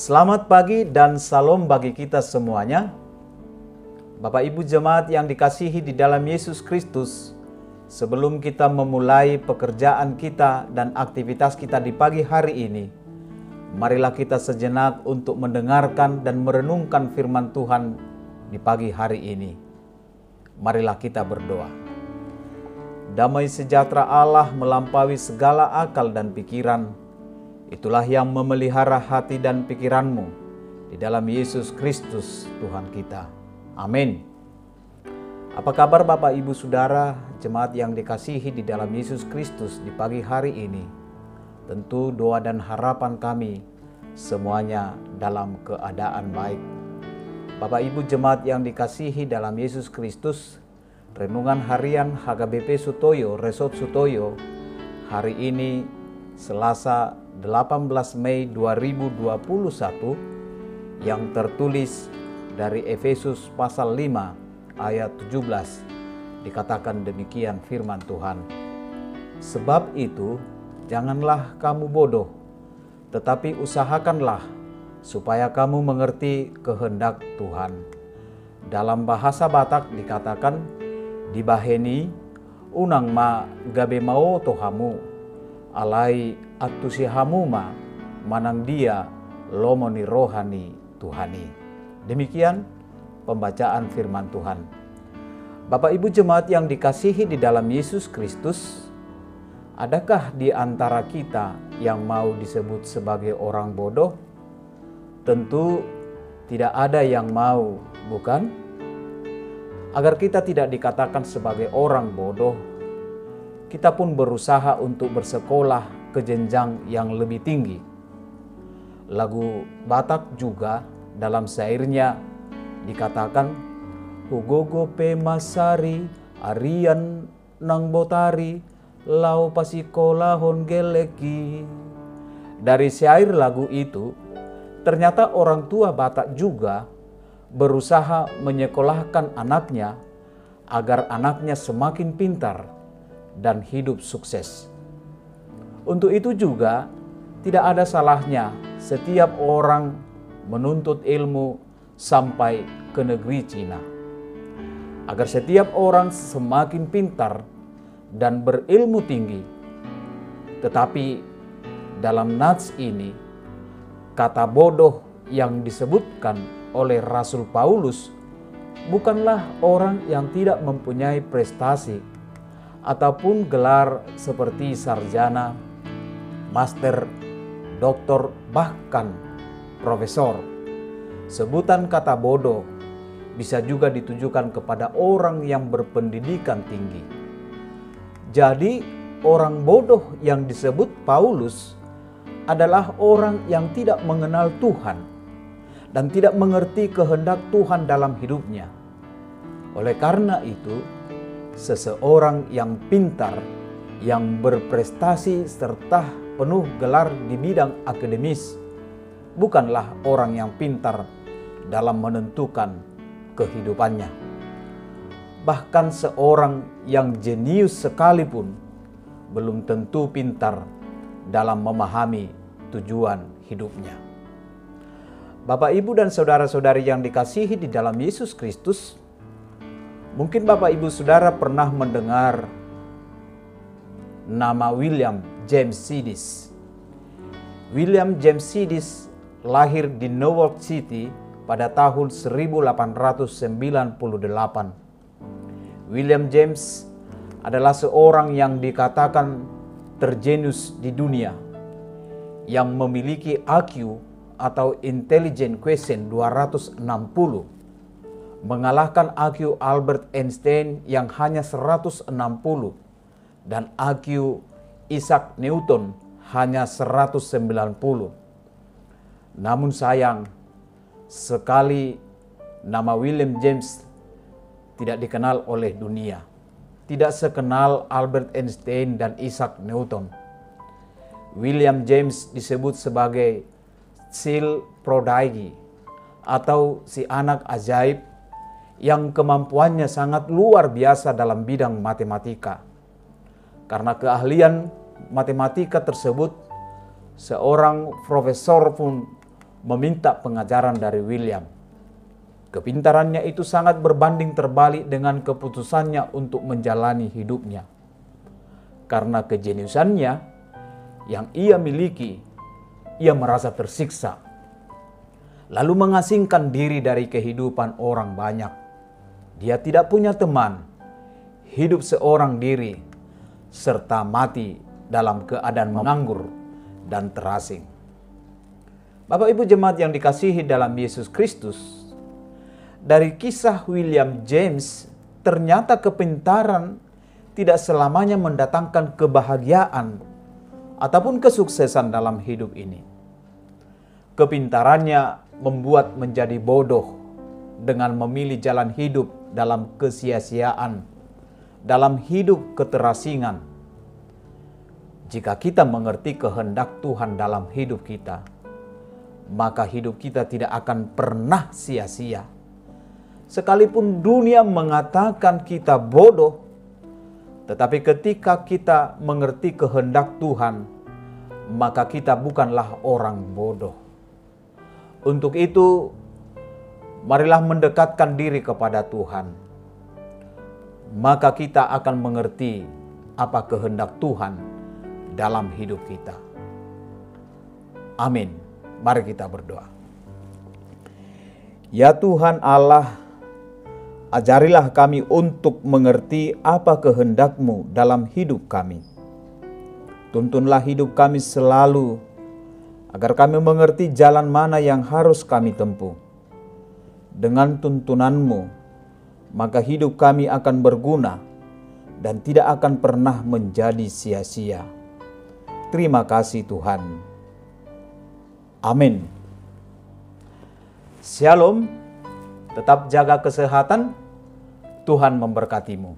Selamat pagi dan salam bagi kita semuanya. Bapak Ibu jemaat yang dikasihi di dalam Yesus Kristus, sebelum kita memulai pekerjaan kita dan aktivitas kita di pagi hari ini, marilah kita sejenak untuk mendengarkan dan merenungkan firman Tuhan di pagi hari ini. Marilah kita berdoa. Damai sejahtera Allah melampaui segala akal dan pikiran. Itulah yang memelihara hati dan pikiranmu di dalam Yesus Kristus Tuhan kita. Amin. Apa kabar Bapak Ibu Saudara, jemaat yang dikasihi di dalam Yesus Kristus di pagi hari ini? Tentu doa dan harapan kami semuanya dalam keadaan baik. Bapak Ibu jemaat yang dikasihi dalam Yesus Kristus, renungan harian HKBP Sutoyo, Resort Sutoyo, hari ini Selasa 18 Mei 2021 yang tertulis dari Efesus pasal 5 ayat 17, dikatakan demikian firman Tuhan. Sebab itu janganlah kamu bodoh, tetapi usahakanlah supaya kamu mengerti kehendak Tuhan. Dalam bahasa Batak dikatakan, dibaheni unang ma gabe mau tohamu, alai atusihamuma manang dia lomoni rohani Tuhani. Demikian pembacaan firman Tuhan. Bapak Ibu jemaat yang dikasihi di dalam Yesus Kristus, adakah di antara kita yang mau disebut sebagai orang bodoh? Tentu tidak ada yang mau, bukan? Agar kita tidak dikatakan sebagai orang bodoh, kita pun berusaha untuk bersekolah ke jenjang yang lebih tinggi. Lagu Batak juga dalam syairnya dikatakan, Hugogo pe masari arian nang botari lau pasikolahon geleki. Dari syair lagu itu, ternyata orang tua Batak juga berusaha menyekolahkan anaknya agar anaknya semakin pintar dan hidup sukses. Untuk itu juga tidak ada salahnya setiap orang menuntut ilmu sampai ke negeri Cina. Agar setiap orang semakin pintar dan berilmu tinggi. Tetapi dalam nats ini, kata bodoh yang disebutkan oleh Rasul Paulus bukanlah orang yang tidak mempunyai prestasi ataupun gelar seperti sarjana, master, doktor, bahkan profesor. Sebutan kata bodoh bisa juga ditujukan kepada orang yang berpendidikan tinggi. Jadi orang bodoh yang disebut Paulus adalah orang yang tidak mengenal Tuhan dan tidak mengerti kehendak Tuhan dalam hidupnya. Oleh karena itu, seseorang yang pintar, yang berprestasi serta penuh gelar di bidang akademis, bukanlah orang yang pintar dalam menentukan kehidupannya. Bahkan seorang yang jenius sekalipun belum tentu pintar dalam memahami tujuan hidupnya. Bapak, Ibu, dan saudara-saudari yang dikasihi di dalam Yesus Kristus, mungkin Bapak Ibu Saudara pernah mendengar nama William James Sidis. William James Sidis lahir di Newark City pada tahun 1898. William James adalah seorang yang dikatakan terjenius di dunia, yang memiliki IQ atau Intelligent Quotient 260, mengalahkan IQ Albert Einstein yang hanya 160 dan IQ Isaac Newton hanya 190. Namun sayang sekali nama William James tidak dikenal oleh dunia. Tidak sekenal Albert Einstein dan Isaac Newton. William James disebut sebagai child prodigy atau si anak ajaib yang kemampuannya sangat luar biasa dalam bidang matematika. Karena keahlian matematika tersebut, seorang profesor pun meminta pengajaran dari William. Kepintarannya itu sangat berbanding terbalik dengan keputusannya untuk menjalani hidupnya. Karena kejeniusannya yang ia miliki, ia merasa tersiksa, lalu mengasingkan diri dari kehidupan orang banyak. Dia tidak punya teman, hidup seorang diri, serta mati dalam keadaan menganggur dan terasing. Bapak Ibu jemaat yang dikasihi dalam Yesus Kristus, dari kisah William James, ternyata kepintaran tidak selamanya mendatangkan kebahagiaan ataupun kesuksesan dalam hidup ini. Kepintarannya membuat menjadi bodoh dengan memilih jalan hidup dalam kesia-siaan, dalam hidup keterasingan. Jika kita mengerti kehendak Tuhan dalam hidup kita, maka hidup kita tidak akan pernah sia-sia. Sekalipun dunia mengatakan kita bodoh, tetapi ketika kita mengerti kehendak Tuhan, maka kita bukanlah orang bodoh. Untuk itu, marilah mendekatkan diri kepada Tuhan. Maka kita akan mengerti apa kehendak Tuhan dalam hidup kita. Amin. Mari kita berdoa. Ya Tuhan Allah, ajarilah kami untuk mengerti apa kehendak-Mu dalam hidup kami. Tuntunlah hidup kami selalu, agar kami mengerti jalan mana yang harus kami tempuh. Dengan tuntunan-Mu, maka hidup kami akan berguna dan tidak akan pernah menjadi sia-sia. Terima kasih Tuhan. Amin. Shalom, tetap jaga kesehatan. Tuhan memberkatimu.